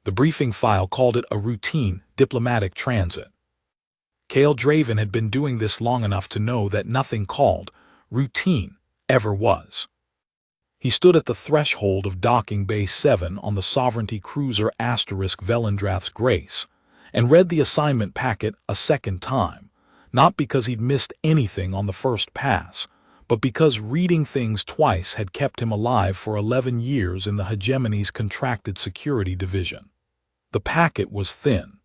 The briefing file called it a routine diplomatic transit. Kale Draven had been doing this long enough to know that nothing called routine ever was. He stood at the threshold of docking bay 7 on the Sovereignty cruiser *Velendrath's Grace and read the assignment packet a second time, not because he'd missed anything on the first pass, but because reading things twice had kept him alive for 11 years in the hegemony's contracted security division. The packet was thin.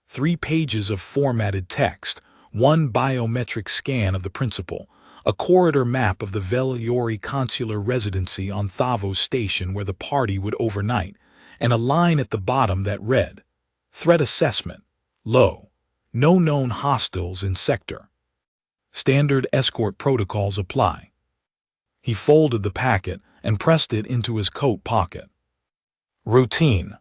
3 pages of formatted text, 1 biometric scan of the principal, a corridor map of the Vel-Aori consular residency on Thavos Station where the party would overnight, and a line at the bottom that read, "Threat assessment, low. No known hostiles in sector. Standard escort protocols apply." He folded the packet and pressed it into his coat pocket. Routine.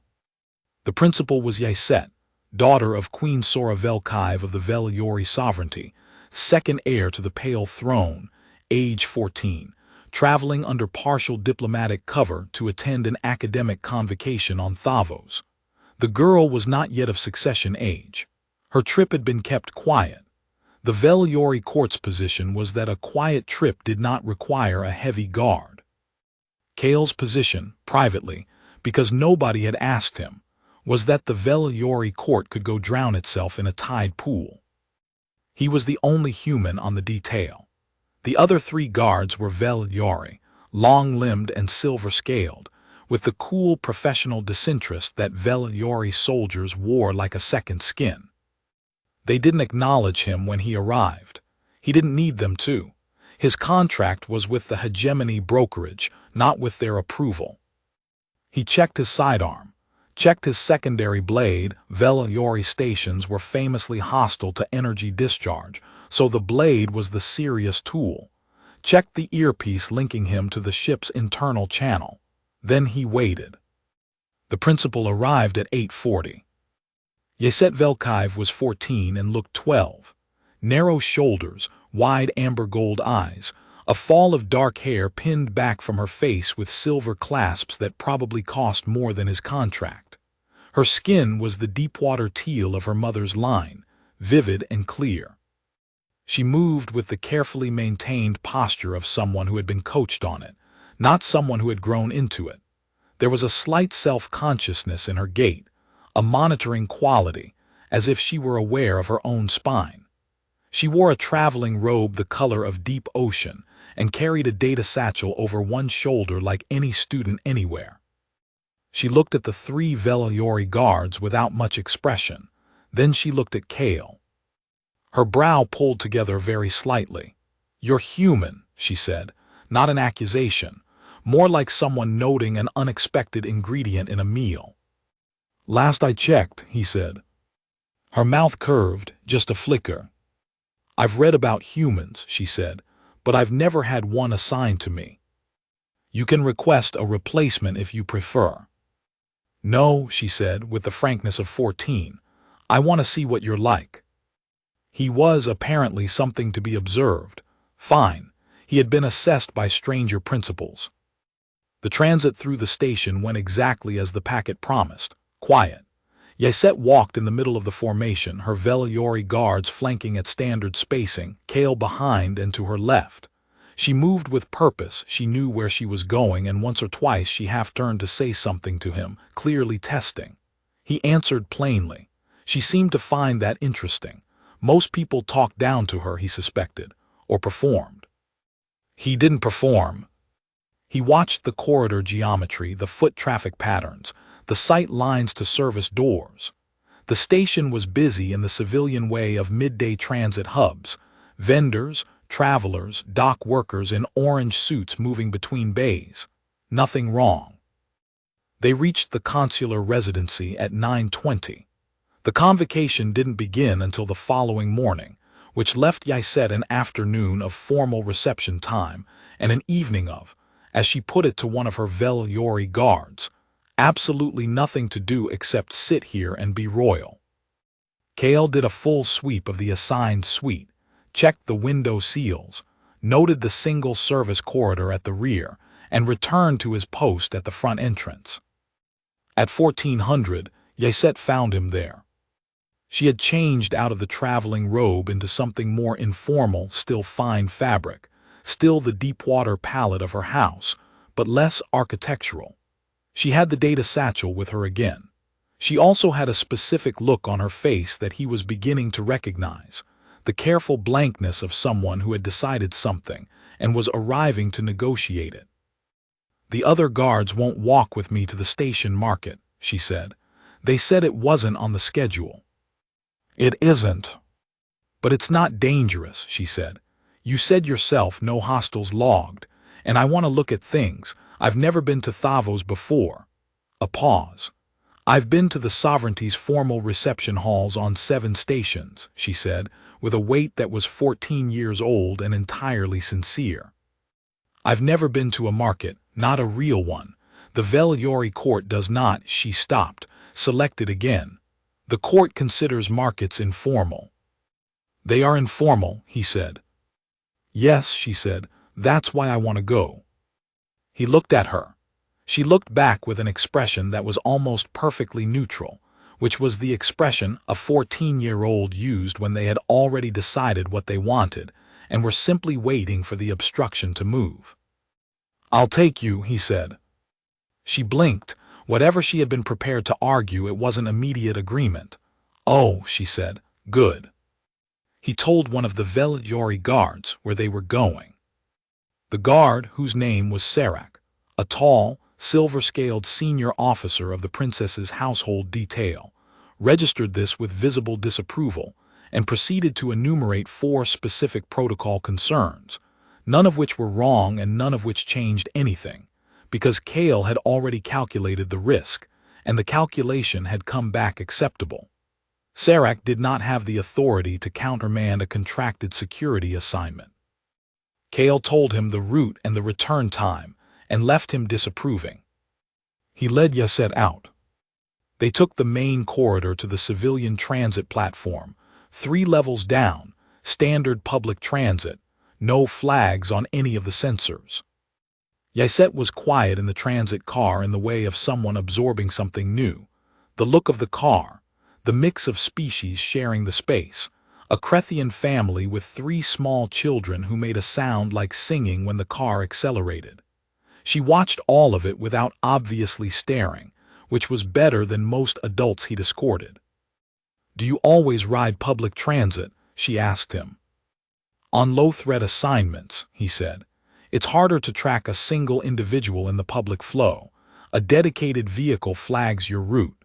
The principal was Yset, daughter of Queen Sorra Vel-Kaiv of the Vel-Aori sovereignty, second heir to the Pale Throne, age 14, traveling under partial diplomatic cover to attend an academic convocation on Thavos. The girl was not yet of succession age. Her trip had been kept quiet. The Vel-Aori court's position was that a quiet trip did not require a heavy guard. Kale's position, privately, because nobody had asked him, was that the Vel-Aori court could go drown itself in a tide pool. He was the only human on the detail. The other 3 guards were Vel-Aori, long-limbed and silver-scaled, with the cool professional disinterest that Vel-Aori soldiers wore like a second skin. They didn't acknowledge him when he arrived. He didn't need them to. His contract was with the hegemony brokerage, not with their approval. He checked his sidearm, checked his secondary blade. Vel-Aori stations were famously hostile to energy discharge, so the blade was the serious tool. Checked the earpiece linking him to the ship's internal channel. Then he waited. The principal arrived at 8:40. Yset Vel-Kaiv was 14 and looked 12. Narrow shoulders, wide amber gold eyes, a fall of dark hair pinned back from her face with silver clasps that probably cost more than his contract. Her skin was the deepwater teal of her mother's line, vivid and clear. She moved with the carefully maintained posture of someone who had been coached on it, not someone who had grown into it. There was a slight self-consciousness in her gait, a monitoring quality, as if she were aware of her own spine. She wore a traveling robe the color of deep ocean and carried a data satchel over one shoulder like any student anywhere. She looked at the 3 Vel-Aori guards without much expression. Then she looked at Kale. Her brow pulled together very slightly. "You're human," she said, not an accusation, more like someone noting an unexpected ingredient in a meal. "Last I checked," he said. Her mouth curved, just a flicker. "I've read about humans," she said, "but I've never had one assigned to me. You can request a replacement if you prefer." "No," she said, with the frankness of 14. "I want to see what you're like." He was apparently something to be observed. Fine. He had been assessed by stranger principals. The transit through the station went exactly as the packet promised. Quiet. Yset walked in the middle of the formation, her Vel-Aori guards flanking at standard spacing, Kale behind and to her left. She moved with purpose, she knew where she was going, and once or twice she half-turned to say something to him, clearly testing. He answered plainly. She seemed to find that interesting. Most people talked down to her, he suspected, or performed. He didn't perform. He watched the corridor geometry, the foot traffic patterns, the sight lines to service doors. The station was busy in the civilian way of midday transit hubs, vendors, travelers, dock workers in orange suits moving between bays. Nothing wrong. They reached the consular residency at 9:20. The convocation didn't begin until the following morning, which left Yset an afternoon of formal reception time and an evening of, as she put it to one of her Vel-Aori guards, absolutely nothing to do except sit here and be royal. Kale did a full sweep of the assigned suite, checked the window seals, noted the single-service corridor at the rear, and returned to his post at the front entrance. At 1400, Yset found him there. She had changed out of the traveling robe into something more informal, still fine fabric, still the deep-water palette of her house, but less architectural. She had the data satchel with her again. She also had a specific look on her face that he was beginning to recognize, the careful blankness of someone who had decided something and was arriving to negotiate it. "The other guards won't walk with me to the station market," she said. "They said it wasn't on the schedule." "It isn't. But it's not dangerous," she said. "You said yourself no hostiles logged, and I want to look at things. I've never been to Thavos before." A pause. "I've been to the sovereignty's formal reception halls on 7 stations," she said, with a weight that was 14 years old and entirely sincere. "I've never been to a market, not a real one. The Vel-Aori court does not," she stopped, selected again. "The court considers markets informal." "They are informal," he said. "Yes," she said, "that's why I want to go." He looked at her. She looked back with an expression that was almost perfectly neutral, which was the expression a 14-year-old used when they had already decided what they wanted and were simply waiting for the obstruction to move. "I'll take you," he said. She blinked. Whatever she had been prepared to argue, it wasn't immediate agreement. "Oh," she said, "good." He told one of the Vel-Aori guards where they were going. The guard, whose name was Sarak, a tall, silver-scaled senior officer of the princess's household detail, registered this with visible disapproval and proceeded to enumerate 4 specific protocol concerns, none of which were wrong and none of which changed anything, because Kale had already calculated the risk, and the calculation had come back acceptable. Sarak did not have the authority to countermand a contracted security assignment. Kale told him the route and the return time, and left him disapproving. He led Yset out. They took the main corridor to the civilian transit platform, 3 levels down, standard public transit, no flags on any of the sensors. Yset was quiet in the transit car in the way of someone absorbing something new. The look of the car, the mix of species sharing the space, a Crethian family with 3 small children who made a sound like singing when the car accelerated. She watched all of it without obviously staring, which was better than most adults he'd escorted. "Do you always ride public transit?" she asked him. "On low-threat assignments," he said. "It's harder to track a single individual in the public flow. A dedicated vehicle flags your route."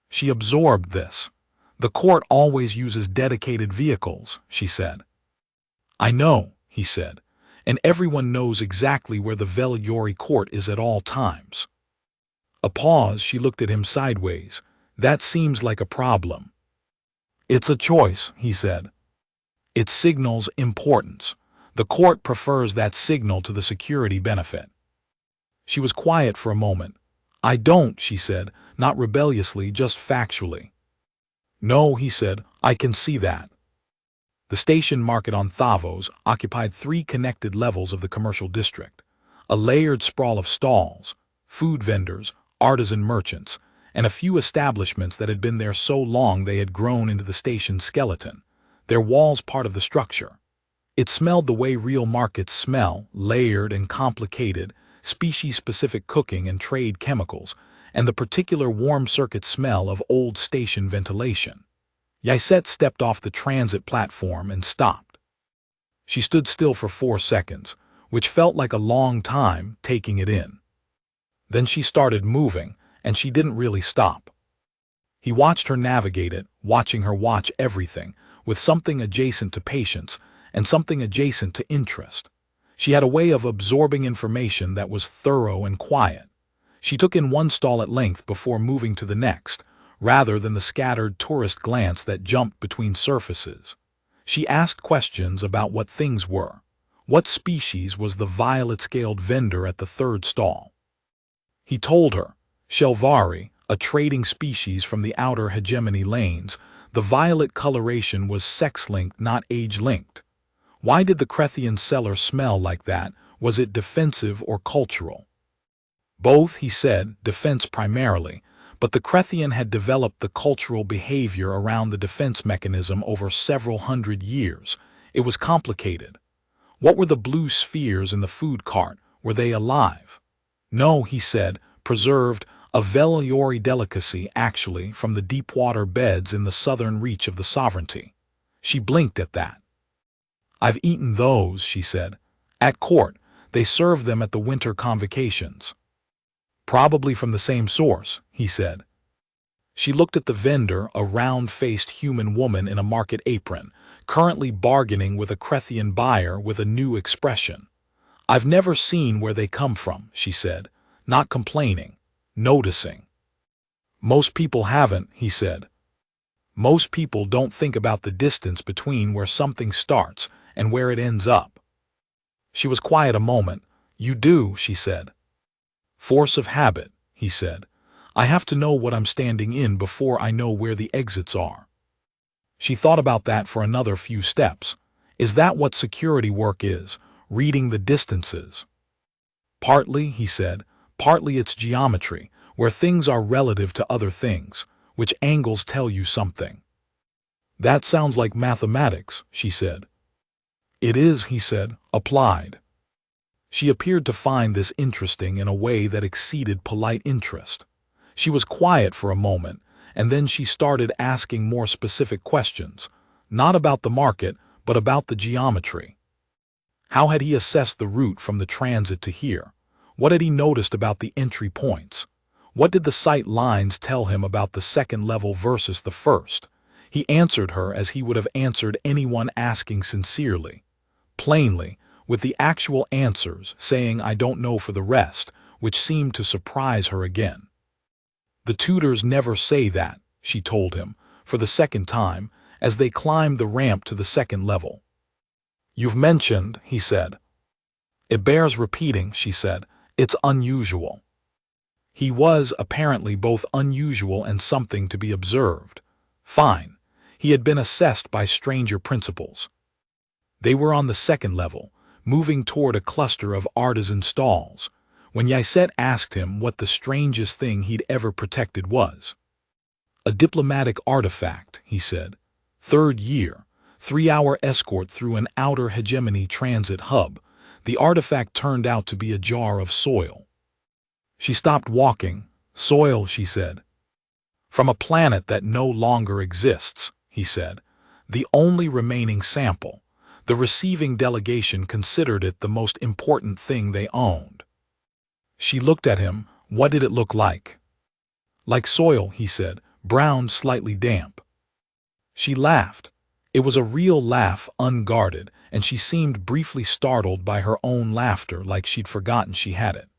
She absorbed this. "The court always uses dedicated vehicles," she said. "I know," he said, "and everyone knows exactly where the Vel-Aori court is at all times." A pause. She looked at him sideways. "That seems like a problem." "It's a choice," he said. "It signals importance. The court prefers that signal to the security benefit." She was quiet for a moment. "I don't," she said, not rebelliously, just factually. "No," he said, "I can see that." The station market on Thavos occupied 3 connected levels of the commercial district, a layered sprawl of stalls, food vendors, artisan merchants, and a few establishments that had been there so long they had grown into the station's skeleton, their walls part of the structure. It smelled the way real markets smell, layered and complicated, species-specific cooking and trade chemicals, and the particular warm-circuit smell of old station ventilation. Yset stepped off the transit platform and stopped. She stood still for 4 seconds, which felt like a long time, taking it in. Then she started moving, and she didn't really stop. He watched her navigate it, watching her watch everything, with something adjacent to patience and something adjacent to interest. She had a way of absorbing information that was thorough and quiet. She took in one stall at length before moving to the next, rather than the scattered tourist glance that jumped between surfaces. She asked questions about what things were. What species was the violet-scaled vendor at the 3rd stall? He told her, Shelvari, a trading species from the outer hegemony lanes. The violet coloration was sex-linked, not age-linked. Why did the Crethian seller smell like that? Was it defensive or cultural? Both, he said, defense primarily, but the Krethian had developed the cultural behavior around the defense mechanism over several hundred years. It was complicated. What were the blue spheres in the food cart? Were they alive? No, he said, preserved, a Vel-Aori delicacy, actually, from the deep-water beds in the southern reach of the sovereignty. She blinked at that. I've eaten those, she said. At court, they serve them at the winter convocations. Probably from the same source, he said. She looked at the vendor, a round-faced human woman in a market apron, currently bargaining with a Krethian buyer with a new expression. I've never seen where they come from, she said, not complaining, noticing. Most people haven't, he said. Most people don't think about the distance between where something starts and where it ends up. She was quiet a moment. You do, she said. Force of habit, he said. I have to know what I'm standing in before I know where the exits are. She thought about that for another few steps. Is that what security work is, reading the distances? Partly, he said, partly it's geometry, where things are relative to other things, which angles tell you something. That sounds like mathematics, she said. It is, he said, applied. She appeared to find this interesting in a way that exceeded polite interest. She was quiet for a moment, and then she started asking more specific questions, not about the market, but about the geometry. How had he assessed the route from the transit to here? What had he noticed about the entry points? What did the sight lines tell him about the second level versus the first? He answered her as he would have answered anyone asking sincerely, plainly, with the actual answers, saying I don't know for the rest, which seemed to surprise her again. The tutors never say that, she told him, for the second time, as they climbed the ramp to the second level. You've mentioned, he said. It bears repeating, she said. It's unusual. He was, apparently, both unusual and something to be observed. Fine. He had been assessed by stranger principles. They were on the second level, moving toward a cluster of artisan stalls, when Yset asked him what the strangest thing he'd ever protected was. A diplomatic artifact, he said. 3rd year, 3-hour escort through an outer hegemony transit hub. The artifact turned out to be a jar of soil. She stopped walking. Soil, she said. From a planet that no longer exists, he said. The only remaining sample. The receiving delegation considered it the most important thing they owned. She looked at him. What did it look like? Like soil, he said, brown, slightly damp. She laughed. It was a real laugh, unguarded, and she seemed briefly startled by her own laughter, like she'd forgotten she had it.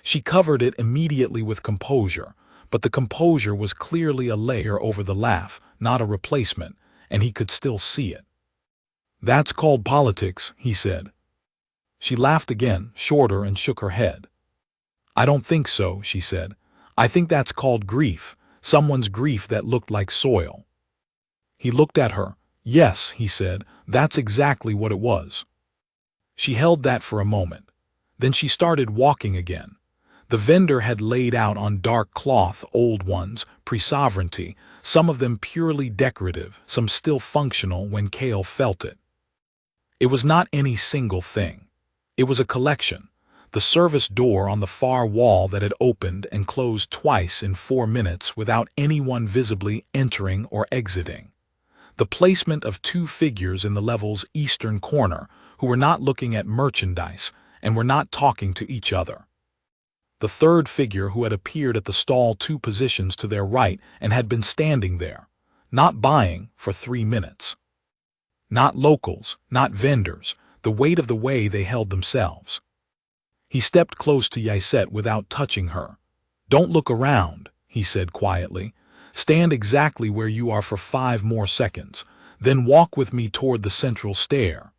She covered it immediately with composure, but the composure was clearly a layer over the laugh, not a replacement, and he could still see it. That's called politics, he said. She laughed again, shorter, and shook her head. I don't think so, she said. I think that's called grief, someone's grief that looked like soil. He looked at her. Yes, he said, that's exactly what it was. She held that for a moment. Then she started walking again. The vendor had laid out on dark cloth old ones, pre-sovereignty, some of them purely decorative, some still functional when Kale felt it. It was not any single thing. It was a collection. The service door on the far wall that had opened and closed twice in 4 minutes without anyone visibly entering or exiting. The placement of 2 figures in the level's eastern corner who were not looking at merchandise and were not talking to each other. The 3rd figure who had appeared at the stall 2 positions to their right and had been standing there, not buying, for 3 minutes. Not locals, not vendors, the weight of the way they held themselves. He stepped close to Yset without touching her. Don't look around, he said quietly. Stand exactly where you are for 5 more seconds, then walk with me toward the central stair.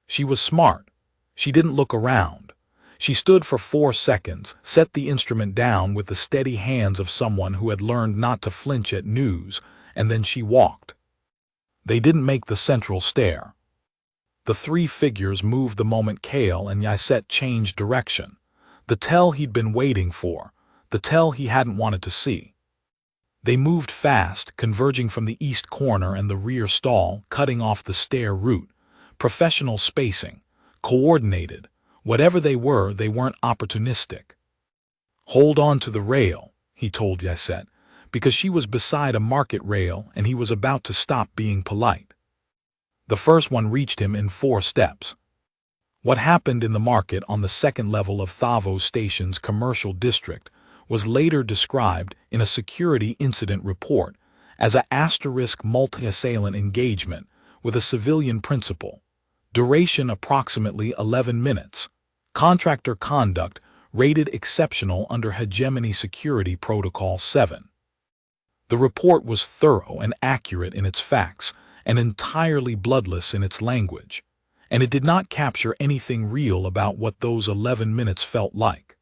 She was smart. She didn't look around. She stood for 4 seconds, set the instrument down with the steady hands of someone who had learned not to flinch at news, and then she walked. They didn't make the central stair. The 3 figures moved the moment Kale and Yset changed direction. The tell he'd been waiting for, the tell he hadn't wanted to see. They moved fast, converging from the east corner and the rear stall, cutting off the stair route. Professional spacing, coordinated. Whatever they weren't opportunistic. "Hold on to the rail," he told Yset, because she was beside a market rail and he was about to stop being polite. The first one reached him in 4 steps. What happened in the market on the second level of Thavos Station's commercial district was later described in a security incident report as a * multi-assailant engagement with a civilian principal. Duration approximately 11 minutes. Contractor conduct rated exceptional under Hegemony Security Protocol 7. The report was thorough and accurate in its facts and entirely bloodless in its language, and it did not capture anything real about what those 11 minutes felt like.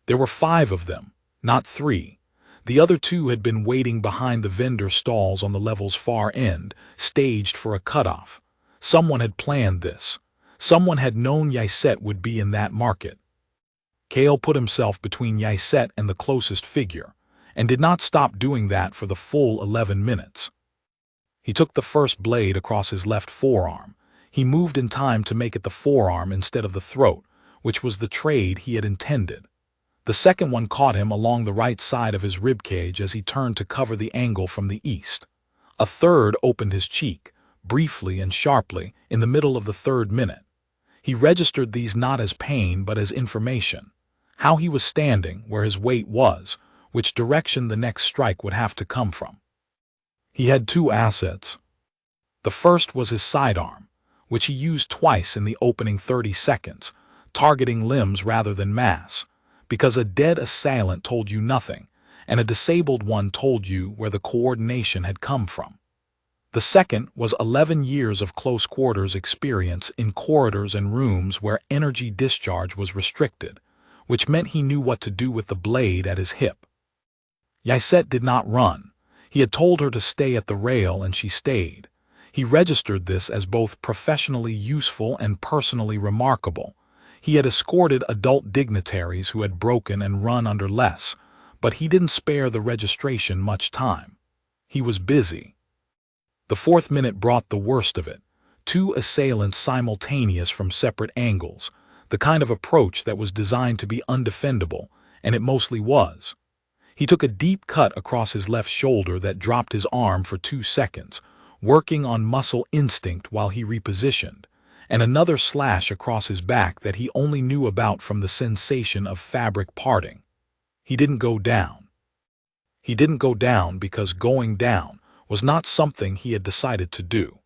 There were 5 of them, not 3. The other 2 had been waiting behind the vendor stalls on the level's far end, staged for a cutoff. Someone had planned this. Someone had known Yset would be in that market. Kale put himself between Yset and the closest figure, and did not stop doing that for the full 11 minutes. He took the first blade across his left forearm. He moved in time to make it the forearm instead of the throat, which was the trade he had intended. The second one caught him along the right side of his ribcage as he turned to cover the angle from the east. A third opened his cheek, briefly and sharply, in the middle of the 3rd minute. He registered these not as pain but as information. How he was standing, where his weight was, which direction the next strike would have to come from. He had 2 assets. The first was his sidearm, which he used twice in the opening 30 seconds, targeting limbs rather than mass, because a dead assailant told you nothing, and a disabled one told you where the coordination had come from. The second was 11 years of close quarters experience in corridors and rooms where energy discharge was restricted, which meant he knew what to do with the blade at his hip. Yset did not run. He had told her to stay at the rail and she stayed. He registered this as both professionally useful and personally remarkable. He had escorted adult dignitaries who had broken and run under less, but he didn't spare the registration much time. He was busy. The 4th minute brought the worst of it. 2 assailants simultaneous from separate angles, the kind of approach that was designed to be undefendable, and it mostly was. He took a deep cut across his left shoulder that dropped his arm for 2 seconds, working on muscle instinct while he repositioned, and another slash across his back that he only knew about from the sensation of fabric parting. He didn't go down. He didn't go down because going down was not something he had decided to do.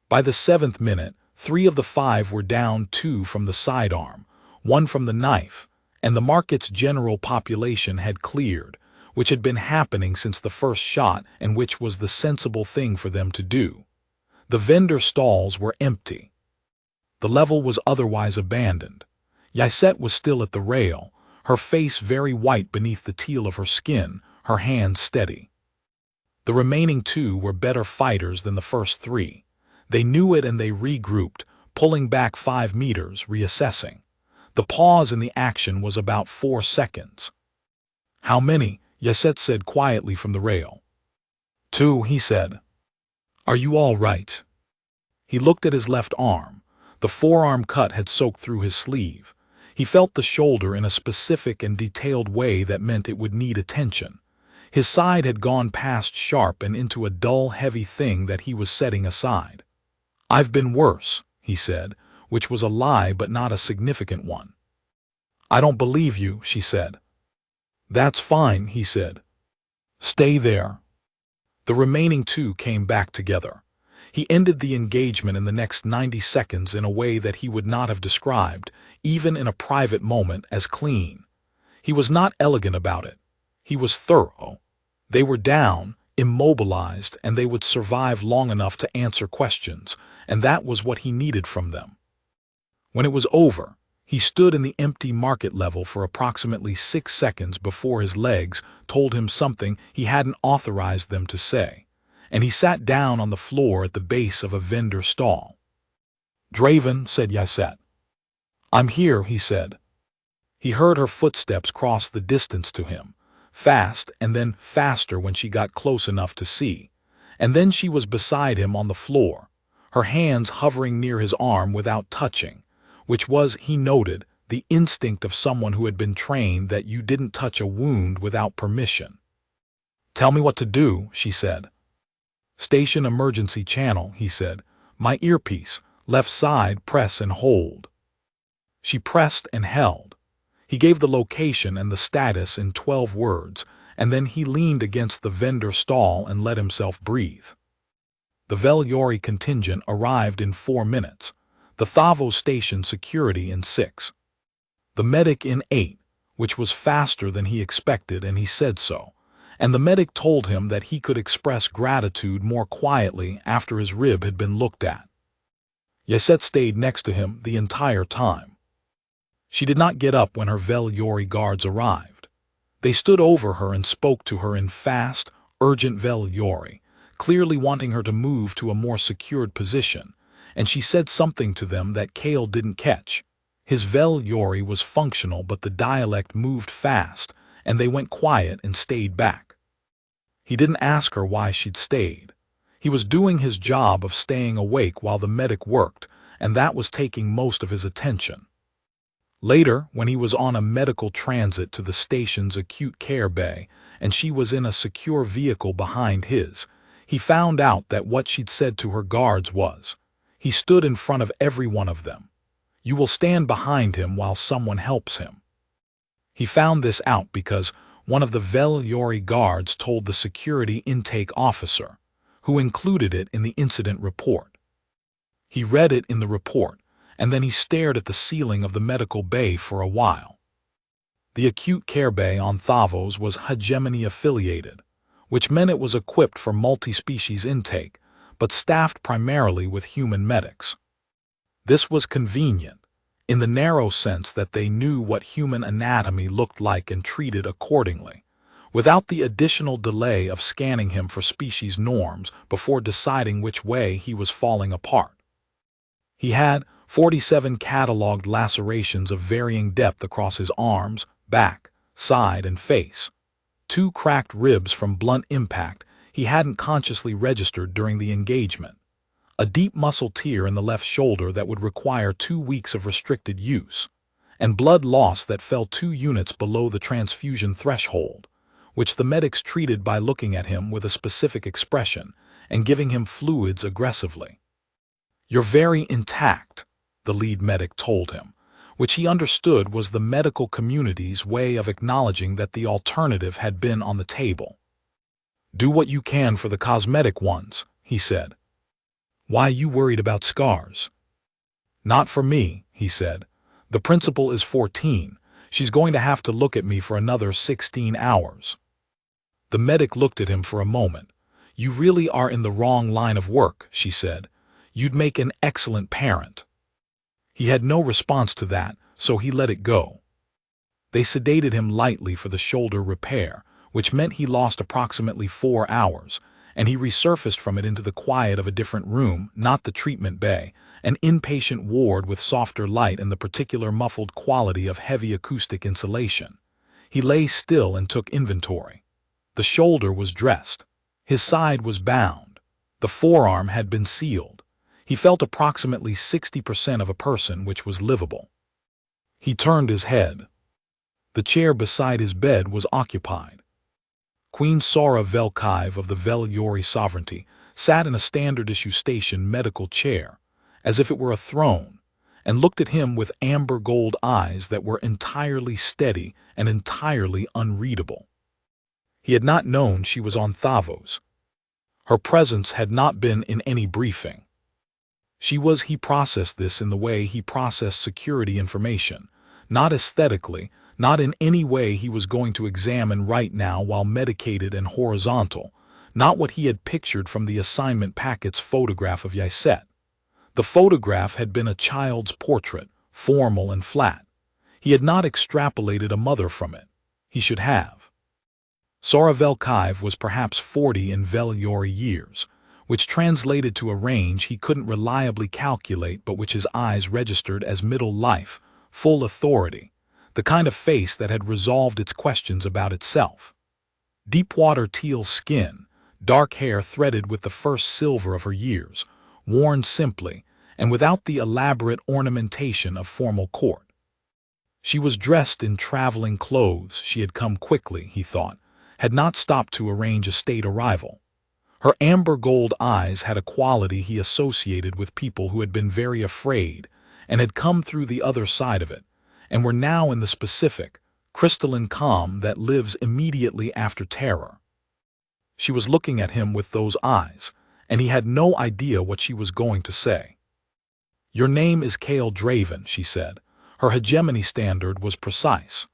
By the 7th minute, 3 of the 5 were down, 2 from the sidearm, 1 from the knife, and the market's general population had cleared, which had been happening since the first shot and which was the sensible thing for them to do. The vendor stalls were empty. The level was otherwise abandoned. Yset was still at the rail, her face very white beneath the teal of her skin, her hands steady. The remaining 2 were better fighters than the first 3. They knew it and they regrouped, pulling back 5 meters, reassessing. The pause in the action was about 4 seconds. "How many?" Yset said quietly from the rail. "2, he said. "Are you all right?" He looked at his left arm. The forearm cut had soaked through his sleeve. He felt the shoulder in a specific and detailed way that meant it would need attention. His side had gone past sharp and into a dull, heavy thing that he was setting aside. "I've been worse," he said, which was a lie but not a significant one. "I don't believe you," she said. "That's fine," he said. "Stay there." The remaining 2 came back together. He ended the engagement in the next 90 seconds in a way that he would not have described, even in a private moment, as clean. He was not elegant about it. He was thorough. They were down, immobilized, and they would survive long enough to answer questions, and that was what he needed from them. When it was over, he stood in the empty market level for approximately 6 seconds before his legs told him something he hadn't authorized them to say, and he sat down on the floor at the base of a vendor stall. "Draven," said Yset. "I'm here," he said. He heard her footsteps cross the distance to him, fast and then faster when she got close enough to see, and then she was beside him on the floor, her hands hovering near his arm without touching, which was, he noted, the instinct of someone who had been trained that you didn't touch a wound without permission. "Tell me what to do," she said. "Station emergency channel," he said. "My earpiece, left side, press and hold." She pressed and held. He gave the location and the status in 12 words, and then he leaned against the vendor stall and let himself breathe. The Vel-Aori contingent arrived in 4 minutes, the Thavos Station security in 6. The medic in 8, which was faster than he expected, and he said so, and the medic told him that he could express gratitude more quietly after his rib had been looked at. Yasette stayed next to him the entire time. She did not get up when her Vel-Aori guards arrived. They stood over her and spoke to her in fast, urgent Vel-Aori, clearly wanting her to move to a more secured position, and she said something to them that Kale didn't catch. His Vel-Aori was functional, but the dialect moved fast, and they went quiet and stayed back. He didn't ask her why she'd stayed. He was doing his job of staying awake while the medic worked, and that was taking most of his attention. Later, when he was on a medical transit to the station's acute care bay, and she was in a secure vehicle behind his, he found out that what she'd said to her guards was, he stood in front of every one of them. You will stand behind him while someone helps him. He found this out because one of the Vel-Aori guards told the security intake officer, who included it in the incident report. He read it in the report, and then he stared at the ceiling of the medical bay for a while. The acute care bay on Thavos was hegemony affiliated, which meant it was equipped for multi-species intake, but staffed primarily with human medics. This was convenient, in the narrow sense that they knew what human anatomy looked like and treated accordingly, without the additional delay of scanning him for species norms before deciding which way he was falling apart. He had 47 catalogued lacerations of varying depth across his arms, back, side, and face. 2 cracked ribs from blunt impact he hadn't consciously registered during the engagement. A deep muscle tear in the left shoulder that would require 2 weeks of restricted use, and blood loss that fell 2 units below the transfusion threshold, which the medics treated by looking at him with a specific expression and giving him fluids aggressively. "You're very intact," the lead medic told him, which he understood was the medical community's way of acknowledging that the alternative had been on the table. "Do what you can for the cosmetic ones," he said. "Why you worried about scars?" "Not for me," he said. "The principal is 14. She's going to have to look at me for another 16 hours. The medic looked at him for a moment. "You really are in the wrong line of work," she said. "You'd make an excellent parent." He had no response to that, so he let it go. They sedated him lightly for the shoulder repair, which meant he lost approximately 4 hours, and he resurfaced from it into the quiet of a different room, not the treatment bay, an inpatient ward with softer light and the particular muffled quality of heavy acoustic insulation. He lay still and took inventory. The shoulder was dressed. His side was bound. The forearm had been sealed. He felt approximately 60% of a person, which was livable. He turned his head. The chair beside his bed was occupied. Queen Sorra Vel-Kaiv of the Vel-Aori sovereignty sat in a standard-issue station medical chair, as if it were a throne, and looked at him with amber gold eyes that were entirely steady and entirely unreadable. He had not known she was on Thavos. Her presence had not been in any briefing. He processed this in the way he processed security information, not aesthetically, not in any way he was going to examine right now while medicated and horizontal, not what he had pictured from the assignment packet's photograph of Yasette. The photograph had been a child's portrait, formal and flat. He had not extrapolated a mother from it. He should have. Sorra Vel-Kaiv was perhaps 40 in Vel-Aori years, which translated to a range he couldn't reliably calculate but which his eyes registered as middle life, full authority, the kind of face that had resolved its questions about itself. Deep-water teal skin, dark hair threaded with the first silver of her years, worn simply and without the elaborate ornamentation of formal court. She was dressed in traveling clothes. She had come quickly, he thought, had not stopped to arrange a state arrival. Her amber gold eyes had a quality he associated with people who had been very afraid and had come through the other side of it, and were now in the specific, crystalline calm that lives immediately after terror. She was looking at him with those eyes, and he had no idea what she was going to say. "Your name is Kale Draven," she said. Her hegemony standard was precise.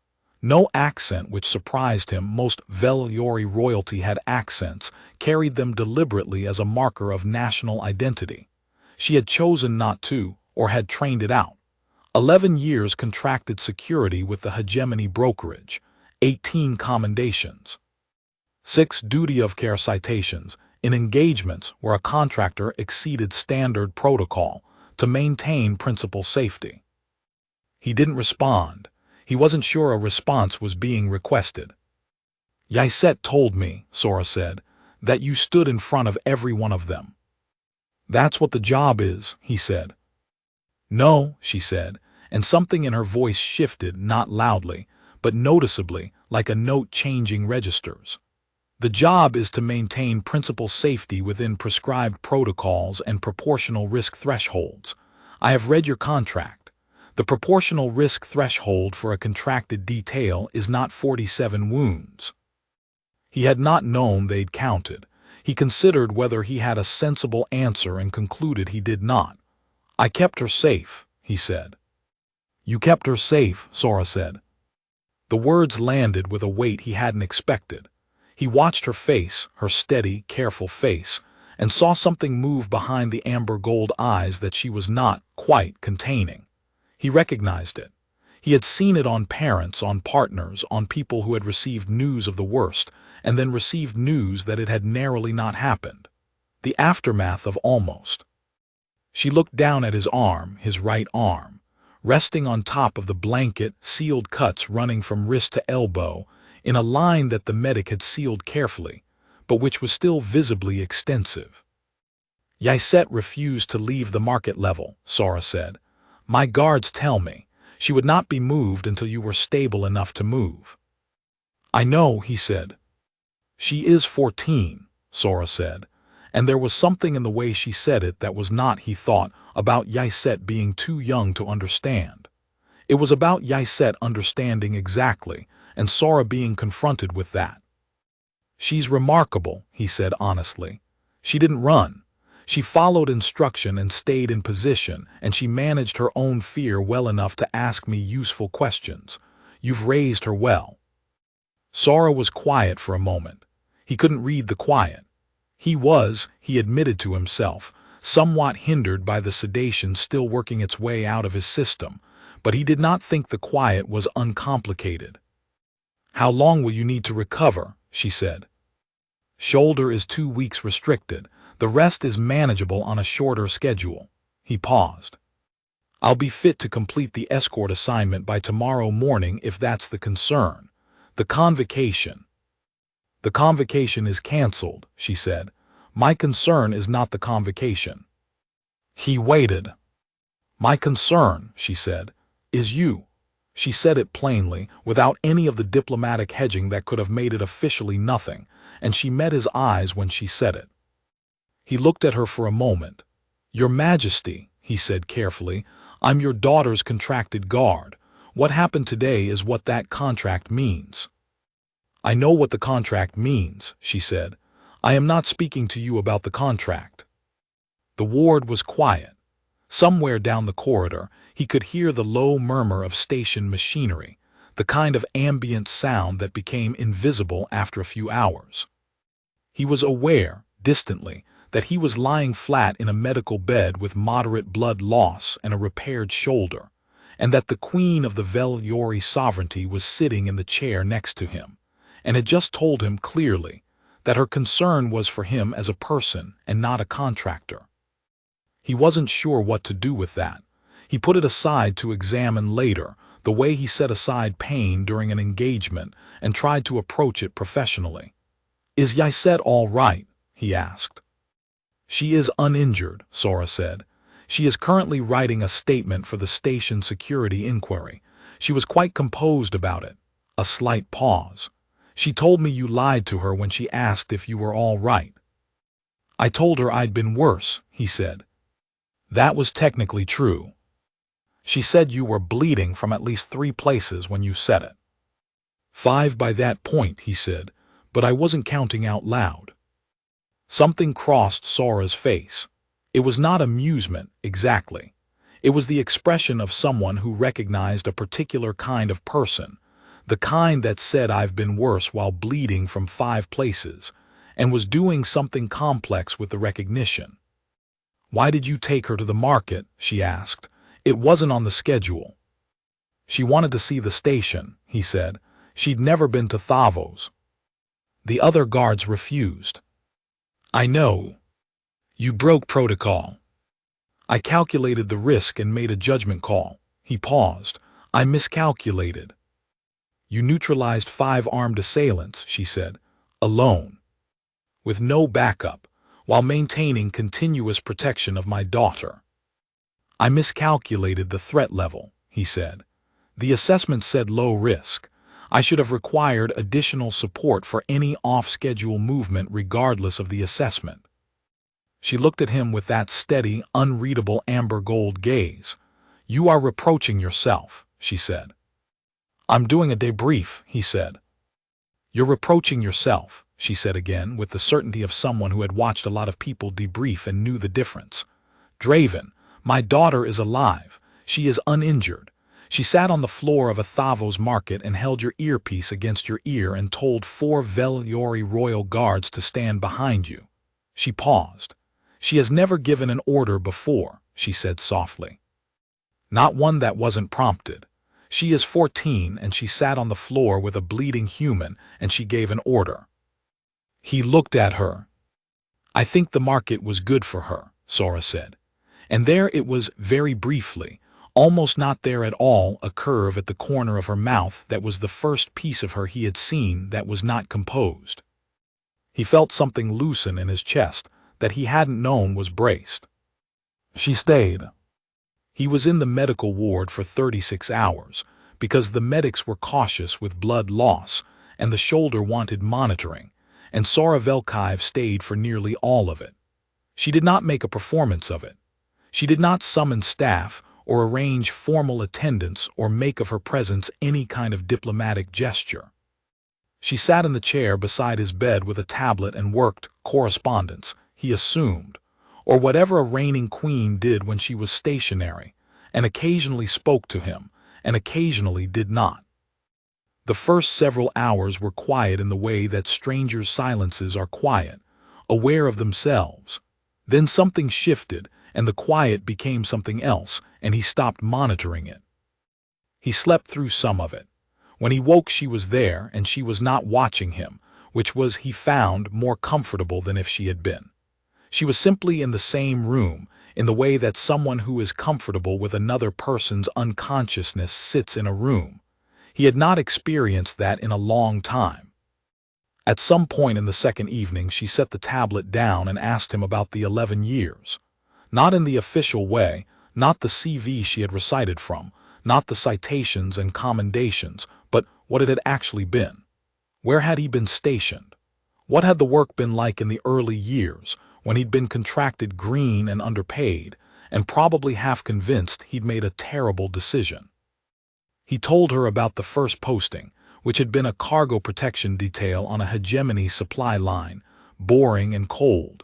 No accent, which surprised him. Most Vel-Aori royalty had accents, carried them deliberately as a marker of national identity. She had chosen not to, or had trained it out. 11 years contracted security with the hegemony brokerage, 18 commendations, 6 duty of care citations, in engagements where a contractor exceeded standard protocol to maintain principal safety. He didn't respond. He wasn't sure a response was being requested. "Yset told me," Sorra said, "that you stood in front of every one of them." "That's what the job is," he said. "No," she said, and something in her voice shifted, not loudly, but noticeably, like a note changing registers. "The job is to maintain principal safety within prescribed protocols and proportional risk thresholds. I have read your contract. The proportional risk threshold for a contracted detail is not 47 wounds." He had not known they'd counted. He considered whether he had a sensible answer and concluded he did not. "I kept her safe," he said. "You kept her safe," Sorra said. The words landed with a weight he hadn't expected. He watched her face, her steady, careful face, and saw something move behind the amber gold eyes that she was not quite containing. He recognized it. He had seen it on parents, on partners, on people who had received news of the worst, and then received news that it had narrowly not happened. The aftermath of almost. She looked down at his arm, his right arm, resting on top of the blanket, sealed cuts running from wrist to elbow, in a line that the medic had sealed carefully, but which was still visibly extensive. "Yset refused to leave the market level," Sorra said. "My guards tell me she would not be moved until you were stable enough to move." "I know," he said. "She is 14, Sorra said, and there was something in the way she said it that was not, he thought, about Yset being too young to understand. It was about Yset understanding exactly, and Sorra being confronted with that. "She's remarkable," he said honestly. "She didn't run. She followed instruction and stayed in position, and she managed her own fear well enough to ask me useful questions. You've raised her well." Sorra was quiet for a moment. He couldn't read the quiet. He was, he admitted to himself, somewhat hindered by the sedation still working its way out of his system, but he did not think the quiet was uncomplicated. "How long will you need to recover?" she said. "Shoulder is 2 weeks restricted. The rest is manageable on a shorter schedule." He paused. "I'll be fit to complete the escort assignment by tomorrow morning if that's the concern. The convocation." "The convocation is cancelled," she said. "My concern is not the convocation." He waited. "My concern," she said, "is you." She said it plainly, without any of the diplomatic hedging that could have made it officially nothing, and she met his eyes when she said it. He looked at her for a moment. "Your Majesty," he said carefully, "I'm your daughter's contracted guard. What happened today is what that contract means." "I know what the contract means," she said. "I am not speaking to you about the contract." The ward was quiet. Somewhere down the corridor, he could hear the low murmur of station machinery, the kind of ambient sound that became invisible after a few hours. He was aware, distantly, that he was lying flat in a medical bed with moderate blood loss and a repaired shoulder, and that the Queen of the Vel-Aori sovereignty was sitting in the chair next to him, and had just told him clearly that her concern was for him as a person and not a contractor. He wasn't sure what to do with that. He put it aside to examine later, the way he set aside pain during an engagement and tried to approach it professionally. "Is Yiset all right?" he asked. "She is uninjured," Sorra said. "She is currently writing a statement for the station security inquiry. She was quite composed about it." A slight pause. "She told me you lied to her when she asked if you were all right." "I told her I'd been worse," he said. "That was technically true. She said you were bleeding from at least 3 places when you said it." "5 by that point," he said, "but I wasn't counting out loud." Something crossed Sorra's face. It was not amusement, exactly. It was the expression of someone who recognized a particular kind of person, the kind that said "I've been worse" while bleeding from 5 places, and was doing something complex with the recognition. "Why did you take her to the market?" she asked. "It wasn't on the schedule." "She wanted to see the station," he said. "She'd never been to Thavos." The other guards refused. "I know. You broke protocol." "I calculated the risk and made a judgment call." He paused. "I miscalculated." "You neutralized 5 armed assailants," she said, "alone, with no backup, while maintaining continuous protection of my daughter." "I miscalculated the threat level," he said. "The assessment said low risk. I should have required additional support for any off-schedule movement regardless of the assessment." She looked at him with that steady, unreadable amber gold gaze. "You are reproaching yourself," she said. "I'm doing a debrief," he said. "You're reproaching yourself," she said again, with the certainty of someone who had watched a lot of people debrief and knew the difference. "Draven, my daughter is alive. She is uninjured. She sat on the floor of a Thavos market and held your earpiece against your ear and told 4 Vel-Aori royal guards to stand behind you." She paused. "She has never given an order before," she said softly. "Not one that wasn't prompted. She is 14 and she sat on the floor with a bleeding human and she gave an order." He looked at her. "I think the market was good for her," Sorra said. And there it was, very briefly, almost not there at all, a curve at the corner of her mouth that was the first piece of her he had seen that was not composed. He felt something loosen in his chest that he hadn't known was braced. She stayed. He was in the medical ward for 36 hours, because the medics were cautious with blood loss, and the shoulder wanted monitoring, and Sorra Vel-Kaiv stayed for nearly all of it. She did not make a performance of it. She did not summon staff or arrange formal attendance or make of her presence any kind of diplomatic gesture. She sat in the chair beside his bed with a tablet and worked correspondence, he assumed, or whatever a reigning queen did when she was stationary, and occasionally spoke to him, and occasionally did not. The first several hours were quiet in the way that strangers' silences are quiet, aware of themselves. Then something shifted, and the quiet became something else, and he stopped monitoring it. He slept through some of it. When he woke, she was there, and she was not watching him, which was, he found, more comfortable than if she had been. She was simply in the same room, in the way that someone who is comfortable with another person's unconsciousness sits in a room. He had not experienced that in a long time. At some point in the second evening, she set the tablet down and asked him about the 11 years. Not in the official way, not the CV she had recited from, not the citations and commendations, but what it had actually been. Where had he been stationed? What had the work been like in the early years, when he'd been contracted green and underpaid, and probably half convinced he'd made a terrible decision? He told her about the first posting, which had been a cargo protection detail on a hegemony supply line, boring and cold.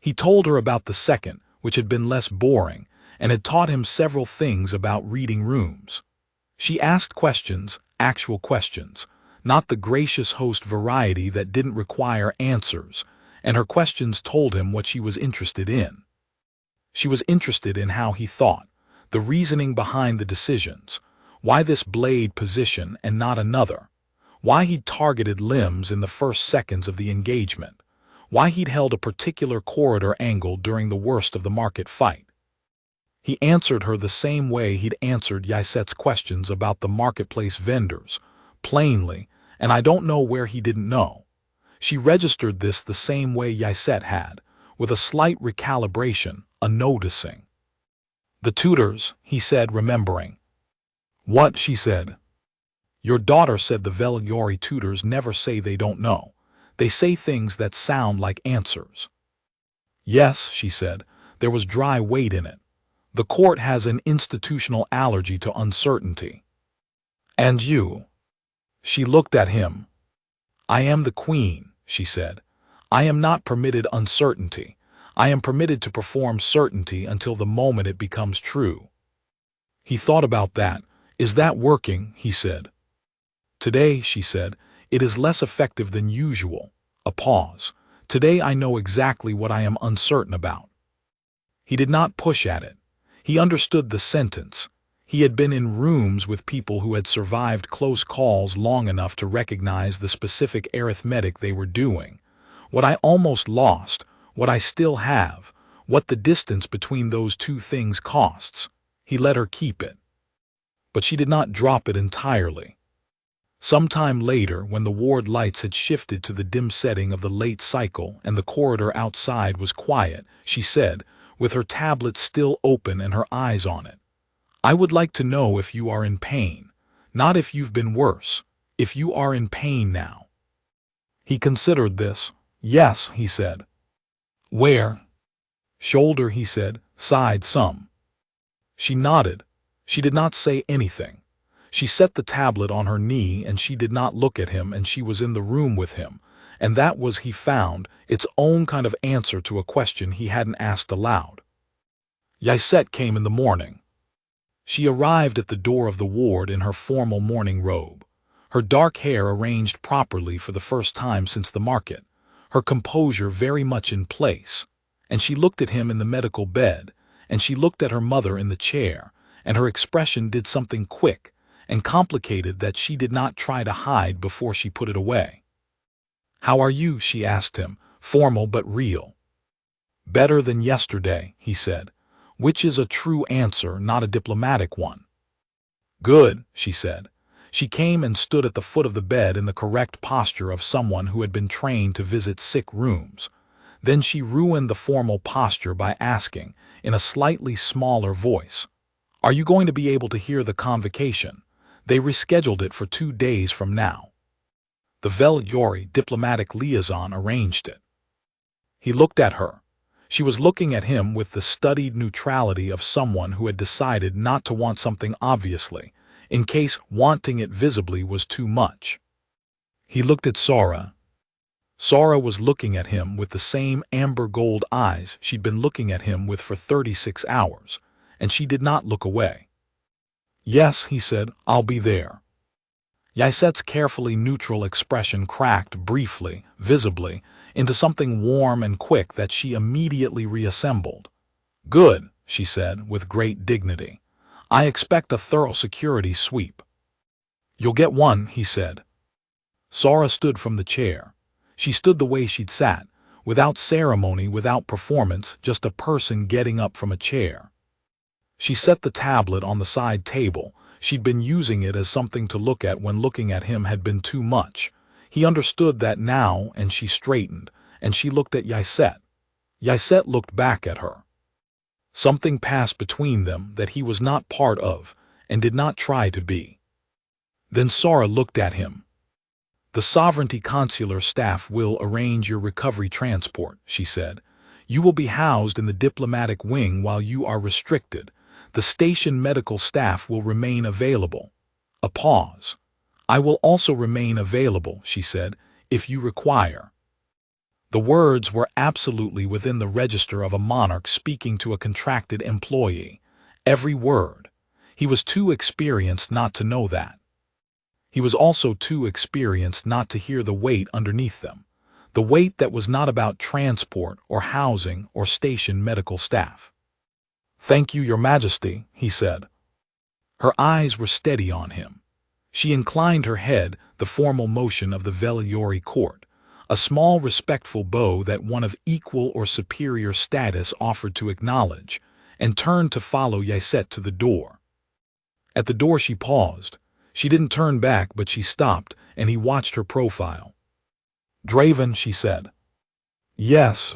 He told her about the second, which had been less boring, and had taught him several things about reading rooms. She asked questions, actual questions, not the gracious host variety that didn't require answers, and her questions told him what she was interested in. She was interested in how he thought, the reasoning behind the decisions, why this blade position and not another, why he'd targeted limbs in the first seconds of the engagement, why he'd held a particular corridor angle during the worst of the market fight. He answered her the same way he'd answered Yset's questions about the marketplace vendors, plainly, and I don't know where he didn't know. She registered this the same way Yset had, with a slight recalibration, a noticing. "The tutors," he said, remembering. "What?" she said. "Your daughter said the Vel-Aori tutors never say they don't know. They say things that sound like answers." "Yes," she said, there was dry weight in it. "The court has an institutional allergy to uncertainty." "And you?" She looked at him. "I am the queen," she said. "I am not permitted uncertainty. I am permitted to perform certainty until the moment it becomes true." He thought about that. "Is that working?" he said. "Today," she said, "it is less effective than usual." A pause. "Today I know exactly what I am uncertain about." He did not push at it. He understood the sentence. He had been in rooms with people who had survived close calls long enough to recognize the specific arithmetic they were doing. What I almost lost, what I still have, what the distance between those two things costs. He let her keep it. But she did not drop it entirely. Sometime later, when the ward lights had shifted to the dim setting of the late cycle and the corridor outside was quiet, she said, with her tablet still open and her eyes on it, "I would like to know if you are in pain. Not if you've been worse. If you are in pain now." He considered this. "Yes," he said. "Where?" "Shoulder," he said. "Side some." She nodded. She did not say anything. She set the tablet on her knee and she did not look at him, and she was in the room with him, and that was, he found, its own kind of answer to a question he hadn't asked aloud. Yset came in the morning. She arrived at the door of the ward in her formal morning robe, her dark hair arranged properly for the first time since the market, her composure very much in place, and she looked at him in the medical bed, and she looked at her mother in the chair, and her expression did something quick and complicated that she did not try to hide before she put it away. "How are you?" she asked him, formal but real. "Better than yesterday," he said, which is a true answer, not a diplomatic one. "Good," she said. She came and stood at the foot of the bed in the correct posture of someone who had been trained to visit sick rooms. Then she ruined the formal posture by asking, in a slightly smaller voice, "Are you going to be able to hear the convocation? They rescheduled it for 2 days from now." The Vel-Aori diplomatic liaison arranged it. He looked at her. She was looking at him with the studied neutrality of someone who had decided not to want something obviously, in case wanting it visibly was too much. He looked at Sorra. Sorra was looking at him with the same amber gold eyes she'd been looking at him with for 36 hours, and she did not look away. "Yes," he said, "I'll be there." Yset's carefully neutral expression cracked briefly, visibly, into something warm and quick that she immediately reassembled. "Good," she said, with great dignity. "I expect a thorough security sweep." "You'll get one," he said. Sorra stood from the chair. She stood the way she'd sat, without ceremony, without performance, just a person getting up from a chair. She set the tablet on the side table. She'd been using it as something to look at when looking at him had been too much. He understood that now, and she straightened, and she looked at Yset. Yset looked back at her. Something passed between them that he was not part of, and did not try to be. Then Sorra looked at him. "The Sovereignty Consular staff will arrange your recovery transport," she said. "You will be housed in the diplomatic wing while you are restricted. The station medical staff will remain available." A pause. "I will also remain available," she said, "if you require." The words were absolutely within the register of a monarch speaking to a contracted employee. Every word. He was too experienced not to know that. He was also too experienced not to hear the weight underneath them. The weight that was not about transport or housing or station medical staff. "Thank you, Your Majesty," he said. Her eyes were steady on him. She inclined her head, the formal motion of the Vel-Aori court, a small respectful bow that one of equal or superior status offered to acknowledge, and turned to follow Yset to the door. At the door she paused. She didn't turn back, but she stopped, and he watched her profile. "Draven," she said. "Yes."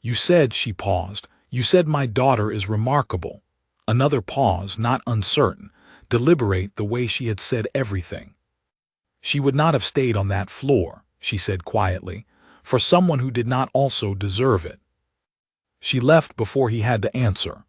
"You said," she paused, "you said my daughter is remarkable." Another pause, not uncertain, deliberate the way she had said everything. "She would not have stayed on that floor," she said quietly, "for someone who did not also deserve it." She left before he had to answer.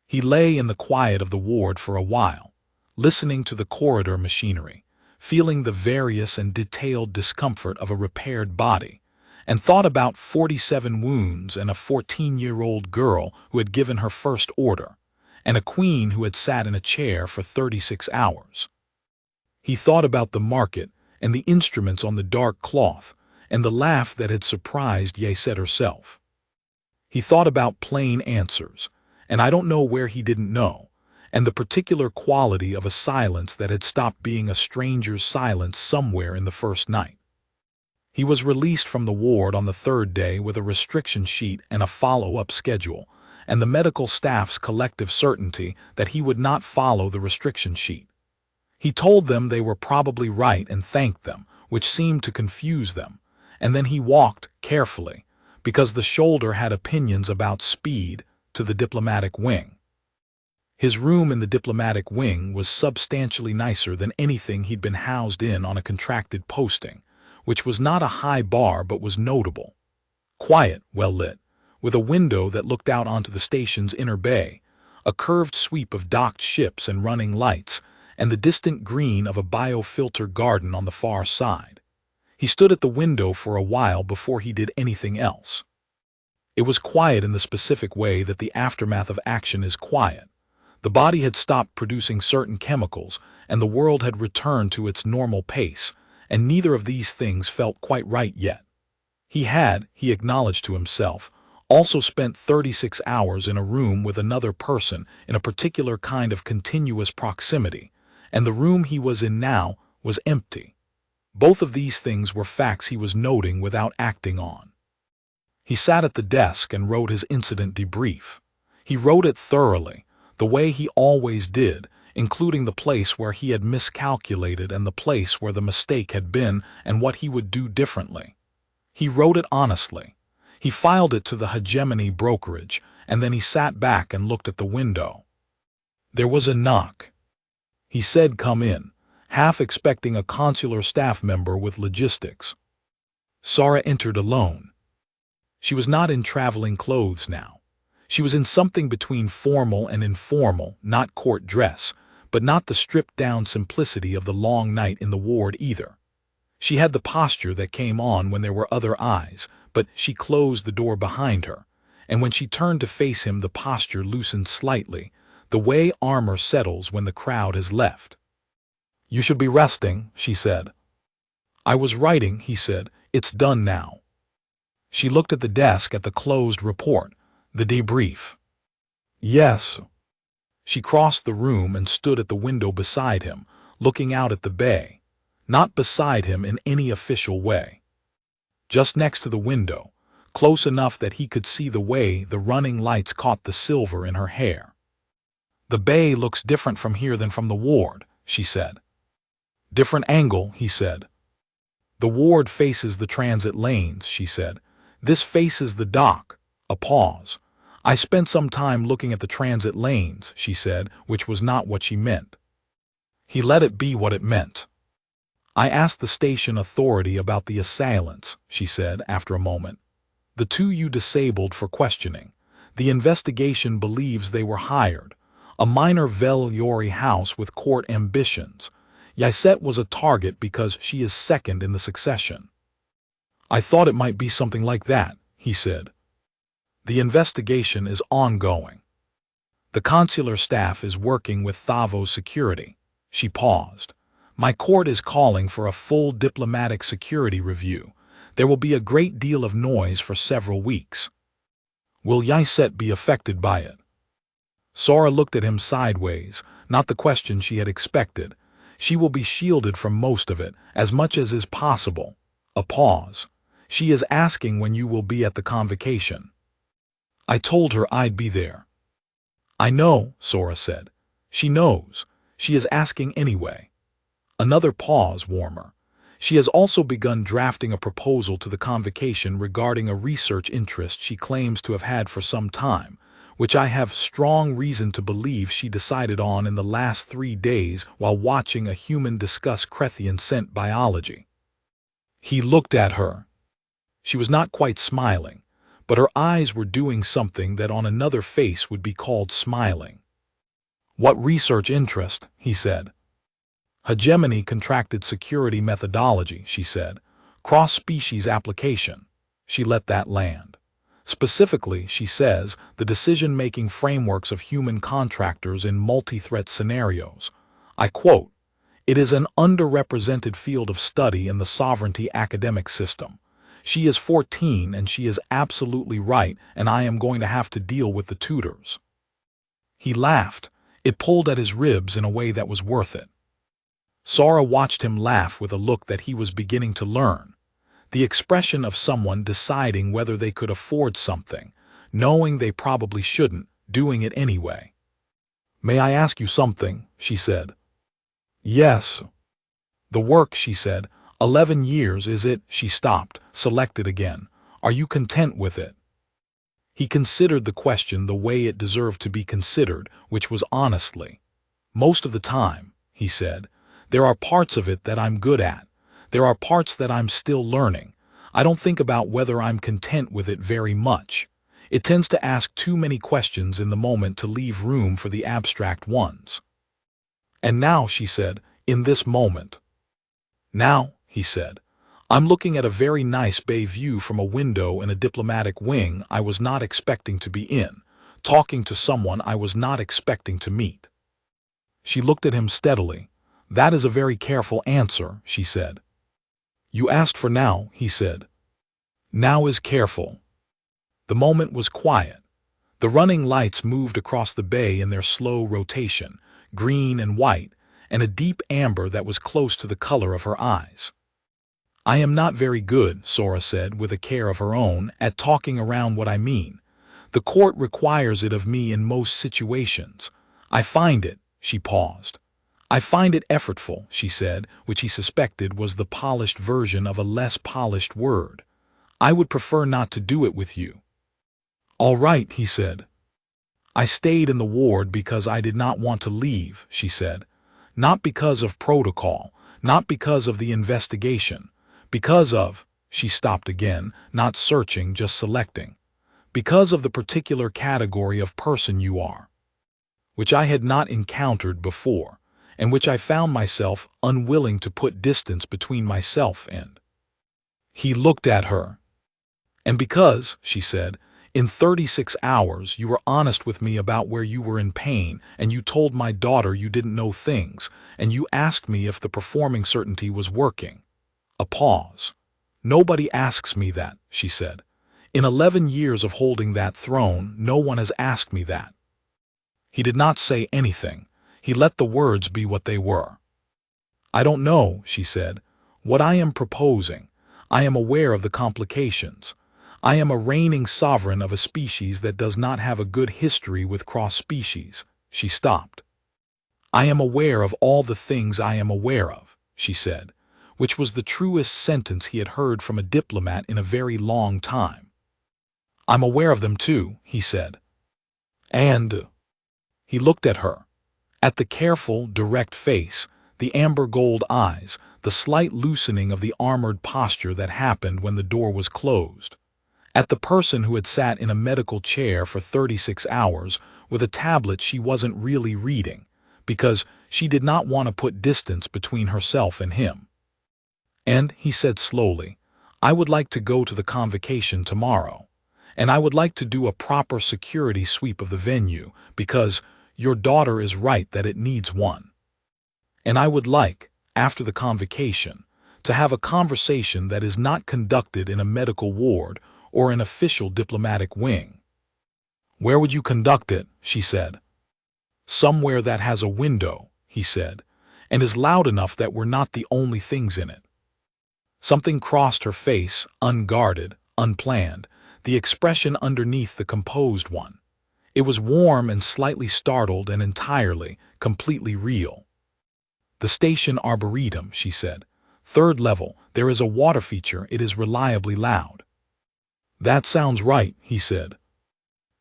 He lay in the quiet of the ward for a while, listening to the corridor machinery, feeling the various and detailed discomfort of a repaired body, and thought about 47 wounds and a 14-year-old girl who had given her first order, and a queen who had sat in a chair for 36 hours. He thought about the market and the instruments on the dark cloth and the laugh that had surprised Yset herself. He thought about plain answers, and I don't know where he didn't know, and the particular quality of a silence that had stopped being a stranger's silence somewhere in the first night. He was released from the ward on the third day with a restriction sheet and a follow-up schedule, and the medical staff's collective certainty that he would not follow the restriction sheet. He told them they were probably right and thanked them, which seemed to confuse them, and then he walked carefully, because the shoulder had opinions about speed, to the diplomatic wing. His room in the diplomatic wing was substantially nicer than anything he'd been housed in on a contracted posting, which was not a high bar but was notable. Quiet, well-lit, with a window that looked out onto the station's inner bay, a curved sweep of docked ships and running lights, and the distant green of a biofilter garden on the far side. He stood at the window for a while before he did anything else. It was quiet in the specific way that the aftermath of action is quiet. The body had stopped producing certain chemicals, and the world had returned to its normal pace, and neither of these things felt quite right yet. He had, he acknowledged to himself, also spent 36 hours in a room with another person in a particular kind of continuous proximity, and the room he was in now was empty. Both of these things were facts he was noting without acting on. He sat at the desk and wrote his incident debrief. He wrote it thoroughly, the way he always did, including the place where he had miscalculated and the place where the mistake had been and what he would do differently. He wrote it honestly. He filed it to the hegemony brokerage, and then he sat back and looked at the window. There was a knock. He said, "Come in," half expecting a consular staff member with logistics. Sorra entered alone. She was not in traveling clothes now. She was in something between formal and informal, not court dress, but not the stripped-down simplicity of the long night in the ward either. She had the posture that came on when there were other eyes, but she closed the door behind her, and when she turned to face him the posture loosened slightly, the way armor settles when the crowd has left. "You should be resting," she said. "I was writing," he said. "It's done now." She looked at the desk at the closed report, the debrief. "Yes." She crossed the room and stood at the window beside him, looking out at the bay, not beside him in any official way. Just next to the window, close enough that he could see the way the running lights caught the silver in her hair. "The bay looks different from here than from the ward," she said. "Different angle," he said. "The ward faces the transit lanes," she said. "This faces the dock." A pause. "I spent some time looking at the transit lanes," she said, which was not what she meant. He let it be what it meant. "I asked the station authority about the assailants," she said after a moment. "The two you disabled for questioning. The investigation believes they were hired. A minor Vel-Aori house with court ambitions. Yset was a target because she is second in the succession." "I thought it might be something like that," he said. "The investigation is ongoing. The consular staff is working with Thavos security." She paused. "My court is calling for a full diplomatic security review. There will be a great deal of noise for several weeks." "Will Yset be affected by it?" Sorra looked at him sideways, not the question she had expected. "She will be shielded from most of it, as much as is possible." A pause. "She is asking when you will be at the convocation." "I told her I'd be there." I know, Sorra said. She knows. She is asking anyway. Another pause, warmer. She has also begun drafting a proposal to the convocation regarding a research interest she claims to have had for some time, which I have strong reason to believe she decided on in the last 3 days while watching a human discuss Krethian scent biology. He looked at her. She was not quite smiling, but her eyes were doing something that on another face would be called smiling. What research interest? He said. Hegemony contracted security methodology, she said. Cross-species application. She let that land. Specifically, she says, the decision-making frameworks of human contractors in multi-threat scenarios. I quote, "It is an underrepresented field of study in the sovereignty academic system. She is 14 and she is absolutely right, and I am going to have to deal with the tutors." He laughed. It pulled at his ribs in a way that was worth it. Sorra watched him laugh with a look that he was beginning to learn. The expression of someone deciding whether they could afford something, knowing they probably shouldn't, doing it anyway. "May I ask you something?" she said. "Yes." "The work," she said. 11 years, is it?" She stopped, selected again. "Are you content with it?" He considered the question the way it deserved to be considered, which was honestly. "Most of the time," he said. "There are parts of it that I'm good at. There are parts that I'm still learning. I don't think about whether I'm content with it very much. It tends to ask too many questions in the moment to leave room for the abstract ones." "And now," she said, "in this moment." "Now," he said, "I'm looking at a very nice bay view from a window in a diplomatic wing I was not expecting to be in, talking to someone I was not expecting to meet." She looked at him steadily. "That is a very careful answer," she said. "You asked for now," he said. "Now is careful." The moment was quiet. The running lights moved across the bay in their slow rotation, green and white, and a deep amber that was close to the color of her eyes. "I am not very good," Sorra said with a care of her own, "at talking around what I mean. The court requires it of me in most situations. I find it," she paused. "I find it effortful," she said, which he suspected was the polished version of a less polished word. "I would prefer not to do it with you." "All right," he said. "I stayed in the ward because I did not want to leave," she said. "Not because of protocol, not because of the investigation. Because of," she stopped again, not searching, just selecting. "Because of the particular category of person you are, which I had not encountered before, and which I found myself unwilling to put distance between myself and." He looked at her. "And because," she said, "in 36 hours you were honest with me about where you were in pain, and you told my daughter you didn't know things, and you asked me if the performing certainty was working." A pause. "Nobody asks me that," she said. "In 11 years of holding that throne, no one has asked me that." He did not say anything. He let the words be what they were. "I don't know," she said, "what I am proposing. I am aware of the complications. I am a reigning sovereign of a species that does not have a good history with cross-species." She stopped. "I am aware of all the things I am aware of," she said, which was the truest sentence he had heard from a diplomat in a very long time. "I'm aware of them too," he said. "And—" He looked at her. At the careful, direct face, the amber gold eyes, the slight loosening of the armored posture that happened when the door was closed. At the person who had sat in a medical chair for 36 hours with a tablet she wasn't really reading, because she did not want to put distance between herself and him. "And," he said slowly, "I would like to go to the convocation tomorrow. And I would like to do a proper security sweep of the venue, because your daughter is right that it needs one. And I would like, after the convocation, to have a conversation that is not conducted in a medical ward or an official diplomatic wing." "Where would you conduct it?" she said. "Somewhere that has a window," he said, "and is loud enough that we're not the only things in it." Something crossed her face, unguarded, unplanned, the expression underneath the composed one. It was warm and slightly startled and entirely, completely real. "The station arboretum," she said. "Third level, there is a water feature, it is reliably loud." "That sounds right," he said.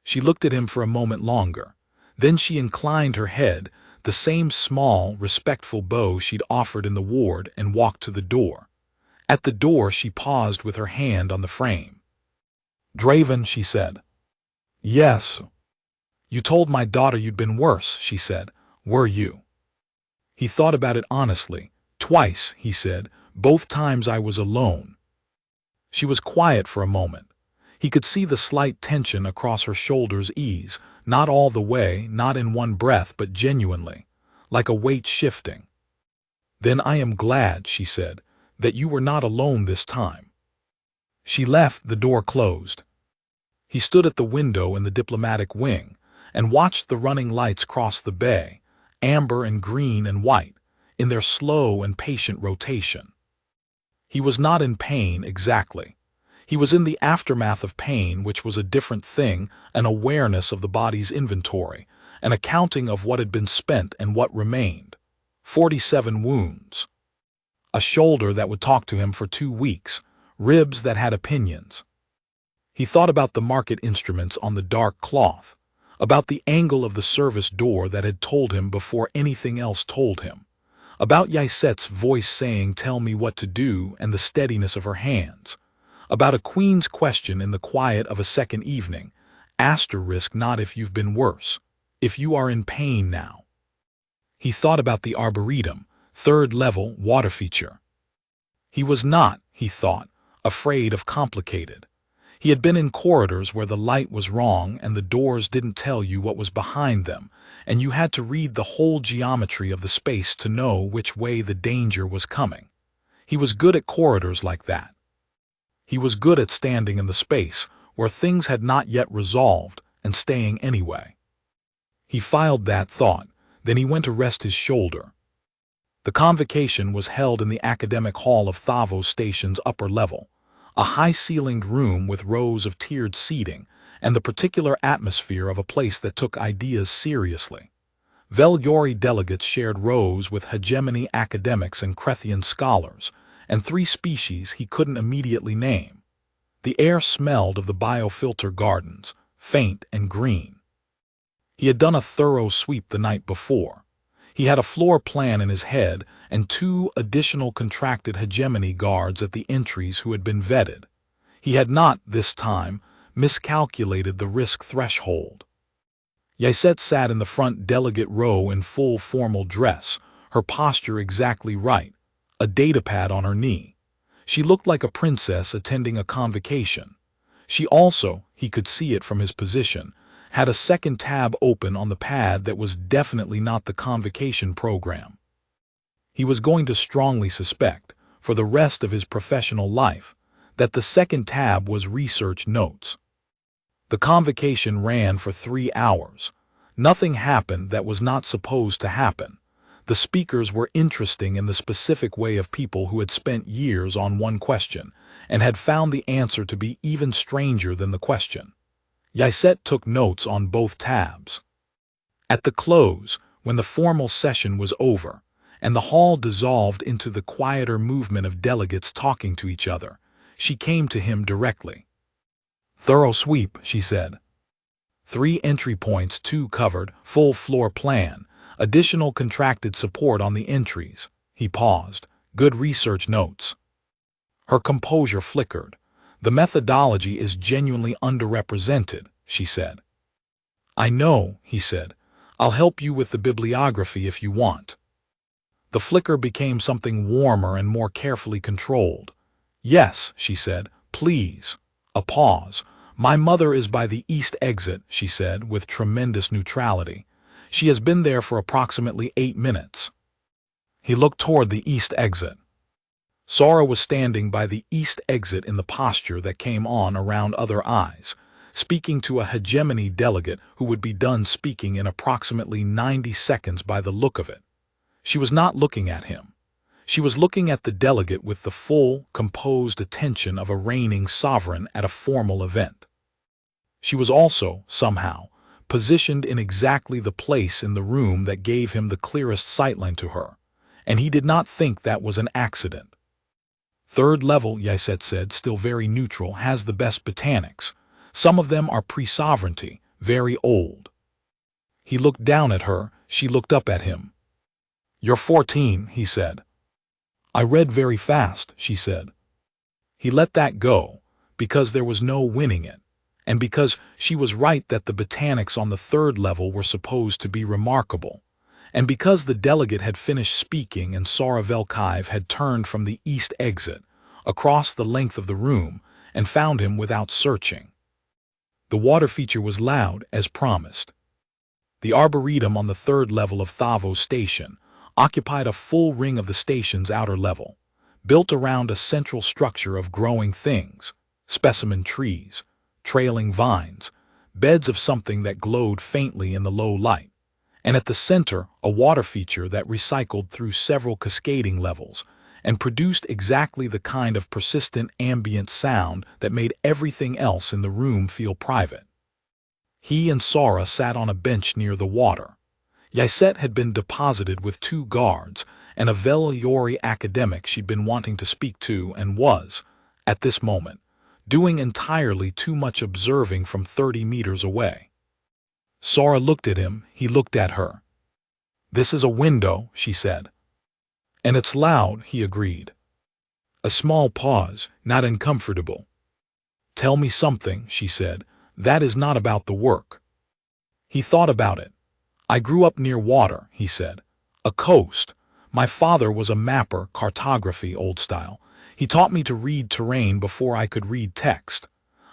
She looked at him for a moment longer. Then she inclined her head, the same small, respectful bow she'd offered in the ward, and walked to the door. At the door she paused with her hand on the frame. "Draven," she said. "Yes." "You told my daughter you'd been worse," she said. "Were you?" He thought about it honestly. "Twice," he said. "Both times I was alone." She was quiet for a moment. He could see the slight tension across her shoulders ease, not all the way, not in one breath, but genuinely, like a weight shifting. "Then I am glad," she said, "that you were not alone this time." She left, the door closed. He stood at the window in the diplomatic wing and watched the running lights cross the bay, amber and green and white, in their slow and patient rotation. He was not in pain exactly. He was in the aftermath of pain, which was a different thing, an awareness of the body's inventory, an accounting of what had been spent and what remained. 47 wounds. A shoulder that would talk to him for 2 weeks, ribs that had opinions. He thought about the market instruments on the dark cloth, about the angle of the service door that had told him before anything else told him, about Ysette's voice saying, "Tell me what to do," and the steadiness of her hands, about a queen's question in the quiet of a second evening, asterisk not if you've been worse, if you are in pain now. He thought about the arboretum, third level, water feature. He was not, he thought, afraid of complicated. He had been in corridors where the light was wrong and the doors didn't tell you what was behind them, and you had to read the whole geometry of the space to know which way the danger was coming. He was good at corridors like that. He was good at standing in the space where things had not yet resolved and staying anyway. He filed that thought, then he went to rest his shoulder. The convocation was held in the academic hall of Thavos Station's upper level, a high-ceilinged room with rows of tiered seating and the particular atmosphere of a place that took ideas seriously. Vel-Aori delegates shared rows with hegemony academics and Krethian scholars, and 3 species he couldn't immediately name. The air smelled of the biofilter gardens, faint and green. He had done a thorough sweep the night before. He had a floor plan in his head and 2 additional contracted hegemony guards at the entries who had been vetted. He had not, this time, miscalculated the risk threshold. Yset sat in the front delegate row in full formal dress, her posture exactly right, a datapad on her knee. She looked like a princess attending a convocation. She also, he could see it from his position, had a second tab open on the pad that was definitely not the convocation program. He was going to strongly suspect, for the rest of his professional life, that the second tab was research notes. The convocation ran for 3 hours. Nothing happened that was not supposed to happen. The speakers were interesting in the specific way of people who had spent years on one question and had found the answer to be even stranger than the question. Yset took notes on both tabs. At the close, when the formal session was over, and the hall dissolved into the quieter movement of delegates talking to each other, she came to him directly. "Thorough sweep," she said. 3 entry points, 2 covered, full floor plan, additional contracted support on the entries. He paused. "Good research notes." Her composure flickered. "The methodology is genuinely underrepresented," she said. "I know," he said. "I'll help you with the bibliography if you want." The flicker became something warmer and more carefully controlled. "Yes," she said, "please." A pause. "My mother is by the east exit," she said, with tremendous neutrality. "She has been there for approximately 8 minutes." He looked toward the east exit. Sorra was standing by the east exit in the posture that came on around other eyes, speaking to a hegemony delegate who would be done speaking in approximately 90 seconds by the look of it. She was not looking at him. She was looking at the delegate with the full, composed attention of a reigning sovereign at a formal event. She was also, somehow, positioned in exactly the place in the room that gave him the clearest sightline to her, and he did not think that was an accident. Third level, Yset said, still very neutral, has the best botanics. Some of them are pre-sovereignty, very old. He looked down at her, she looked up at him. "You're 14, he said. "I read very fast," she said. He let that go, because there was no winning it, and because she was right that the botanics on the third level were supposed to be remarkable, and because the delegate had finished speaking and Sorra Vel-Kaiv had turned from the east exit, across the length of the room, and found him without searching. The water feature was loud, as promised. The arboretum on the third level of Thavos Station occupied a full ring of the station's outer level, built around a central structure of growing things, specimen trees, trailing vines, beds of something that glowed faintly in the low light, and at the center a water feature that recycled through several cascading levels and produced exactly the kind of persistent ambient sound that made everything else in the room feel private. He and Sorra sat on a bench near the water. Yset had been deposited with 2 guards and a Vel-Aori academic she'd been wanting to speak to and was, at this moment, doing entirely too much observing from 30 meters away. Sorra looked at him, he looked at her. "This is a window," she said. "And it's loud," he agreed. A small pause, not uncomfortable. "Tell me something," she said. "That is not about the work." He thought about it. "I grew up near water," he said. "A coast. My father was a mapper, cartography, old style. He taught me to read terrain before I could read text.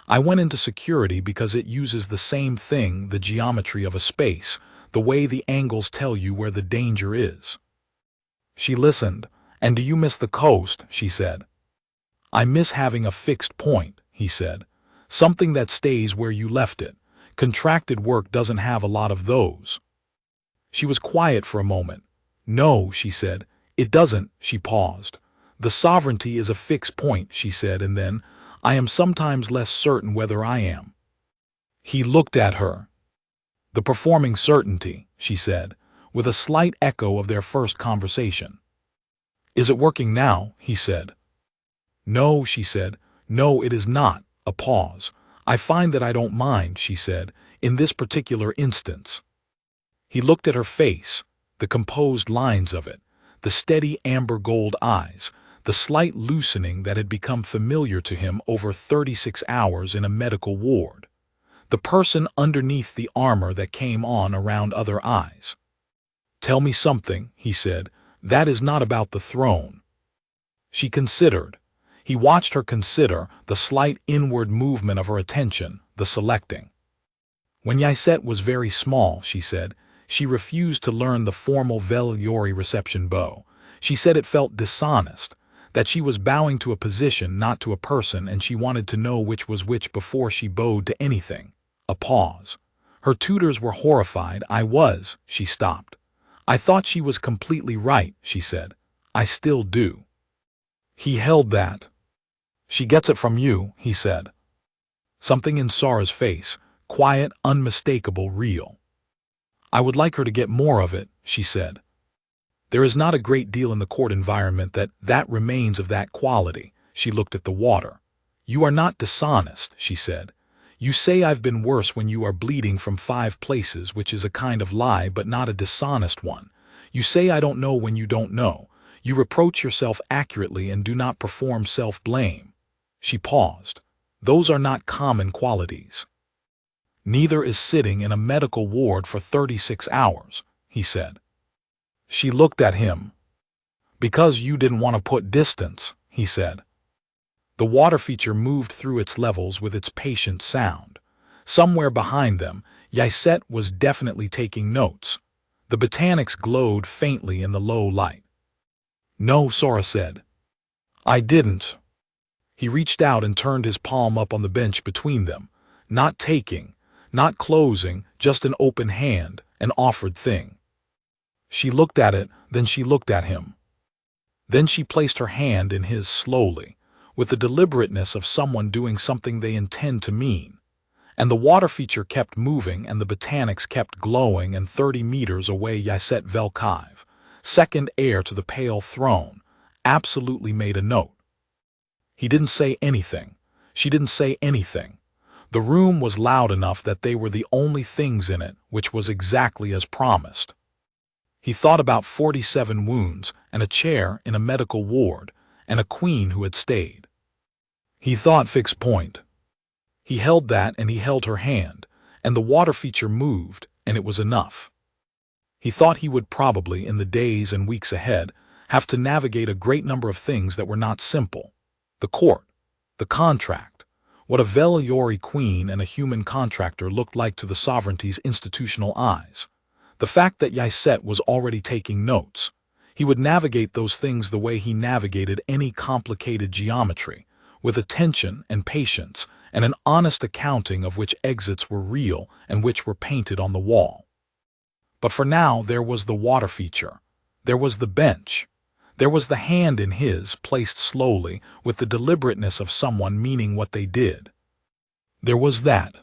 I went into security because it uses the same thing, the geometry of a space, the way the angles tell you where the danger is." She listened. "And do you miss the coast?" she said. "I miss having a fixed point," he said. "Something that stays where you left it. Contracted work doesn't have a lot of those." She was quiet for a moment. "No," she said. "It doesn't." She paused. "The sovereignty is a fixed point," she said, and then, "I am sometimes less certain whether I am." He looked at her. "The performing certainty," she said, with a slight echo of their first conversation. "Is it working now?" he said. "No," she said. "No, it is not." A pause. "I find that I don't mind," she said, "in this particular instance." He looked at her face, the composed lines of it, the steady amber gold eyes, the slight loosening that had become familiar to him over 36 hours in a medical ward, the person underneath the armor that came on around other eyes. "Tell me something," he said. "That is not about the throne." She considered. He watched her consider, the slight inward movement of her attention, the selecting. "When Yset was very small," she said, "she refused to learn the formal Vel-Aori reception bow. She said it felt dishonest, that she was bowing to a position, not to a person, and she wanted to know which was which before she bowed to anything." A pause. "Her tutors were horrified. I was." She stopped. "I thought she was completely right," she said. "I still do." He held that. "She gets it from you," he said. Something in Sorra's face, quiet, unmistakable, real. "I would like her to get more of it," she said. "There is not a great deal in the court environment that remains of that quality." She looked at the water. "You are not dishonest," she said. "You say I've been worse when you are bleeding from 5 places, which is a kind of lie but not a dishonest one. You say I don't know when you don't know. You reproach yourself accurately and do not perform self-blame." She paused. "Those are not common qualities." "Neither is sitting in a medical ward for 36 hours, he said. She looked at him. "Because you didn't want to put distance," he said. The water feature moved through its levels with its patient sound. Somewhere behind them, Yset was definitely taking notes. The botanics glowed faintly in the low light. "No," Sorra said. "I didn't." He reached out and turned his palm up on the bench between them, not taking, not closing, just an open hand, an offered thing. She looked at it, then she looked at him. Then she placed her hand in his slowly, with the deliberateness of someone doing something they intend to mean. And the water feature kept moving and the botanics kept glowing, and 30 meters away Sci-Fi Vel-Kaiv, second heir to the Pale Throne, absolutely made a note. He didn't say anything. She didn't say anything. The room was loud enough that they were the only things in it, which was exactly as promised. He thought about 47 wounds and a chair in a medical ward and a queen who had stayed. He thought fixed point. He held that and he held her hand, and the water feature moved, and it was enough. He thought he would probably, in the days and weeks ahead, have to navigate a great number of things that were not simple. The court, the contract, what a Vel-Aori queen and a human contractor looked like to the sovereignty's institutional eyes. The fact that Sci-Fi was already taking notes. He would navigate those things the way he navigated any complicated geometry, with attention and patience, and an honest accounting of which exits were real and which were painted on the wall. But for now there was the water feature. There was the bench. There was the hand in his, placed slowly, with the deliberateness of someone meaning what they did. There was that.